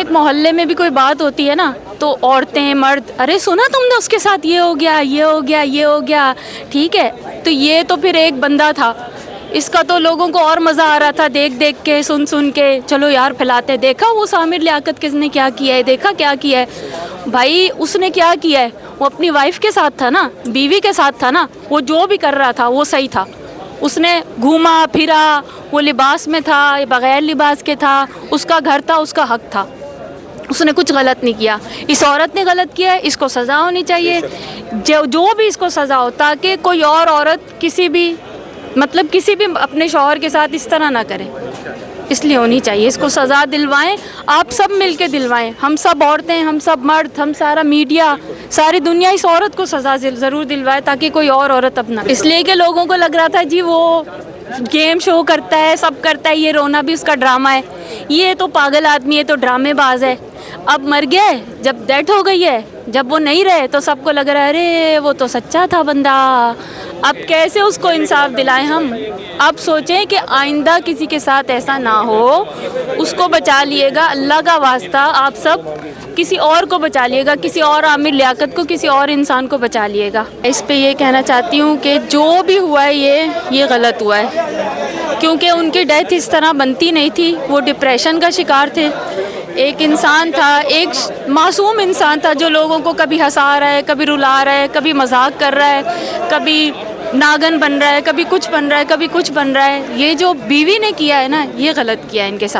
ایک محلے میں بھی کوئی بات ہوتی ہے نا تو عورتیں مرد ارے سنا تم نے اس کے ساتھ یہ ہو گیا یہ ہو گیا یہ ہو گیا، ٹھیک ہے تو یہ تو پھر ایک بندہ تھا، اس کا تو لوگوں کو اور مزہ آ رہا تھا دیکھ دیکھ کے سن کے، چلو یار پھیلاتے، دیکھا وہ سامر لیاقت کس نے کیا کیا ہے، دیکھا کیا کیا ہے بھائی، اس نے کیا کیا ہے، وہ اپنی وائف کے ساتھ تھا نا، بیوی کے ساتھ تھا نا، وہ جو بھی کر رہا تھا وہ صحیح تھا، اس نے گھوما پھرا، وہ لباس میں تھا بغیر لباس کے تھا، اس کا گھر تھا، اس کا حق تھا، اس نے کچھ غلط نہیں کیا۔ اس عورت نے غلط کیا ہے، اس کو سزا ہونی چاہیے، جو بھی اس کو سزا ہو، تاکہ کوئی اور عورت کسی بھی اپنے شوہر کے ساتھ اس طرح نہ کرے، اس لیے ہونی چاہیے، اس کو سزا دلوائیں، آپ سب مل کے دلوائیں، ہم سب عورتیں، ہم سب مرد، ہم سارا میڈیا، ساری دنیا اس عورت کو سزا ضرور دلوائے تاکہ کوئی اور عورت اپنا، اس لیے کہ لوگوں کو لگ رہا تھا جی وہ گیم شو کرتا ہے، سب کرتا ہے، یہ رونا بھی اس کا ڈرامہ ہے، یہ تو پاگل آدمی ہے، تو ڈرامے باز ہے، اب مر گیا ہے، جب ڈیتھ ہو گئی ہے، جب وہ نہیں رہے تو سب کو لگ رہا ہے ارے وہ تو سچا تھا بندہ، اب کیسے اس کو انصاف دلائیں ہم، اب سوچیں کہ آئندہ کسی کے ساتھ ایسا نہ ہو، اس کو بچا لیے گا، اللہ کا واسطہ آپ سب کسی اور کو بچا لیے گا، کسی اور عامر لیاقت کو، کسی اور انسان کو بچا لیے گا۔ اس پہ یہ کہنا چاہتی ہوں کہ جو بھی ہوا ہے یہ غلط ہوا ہے، کیونکہ ان کی ڈیتھ اس طرح بنتی نہیں تھی، وہ ڈپریشن کا شکار تھے، ایک انسان تھا، ایک معصوم انسان تھا جو لوگوں کو کبھی ہنسا رہا ہے، کبھی رلا رہا ہے، کبھی مذاق کر رہا ہے، کبھی ناگن بن رہا ہے، کبھی کچھ بن رہا ہے، کبھی کچھ بن رہا ہے، یہ جو بیوی نے کیا ہے نا یہ غلط کیا ہے ان کے ساتھ۔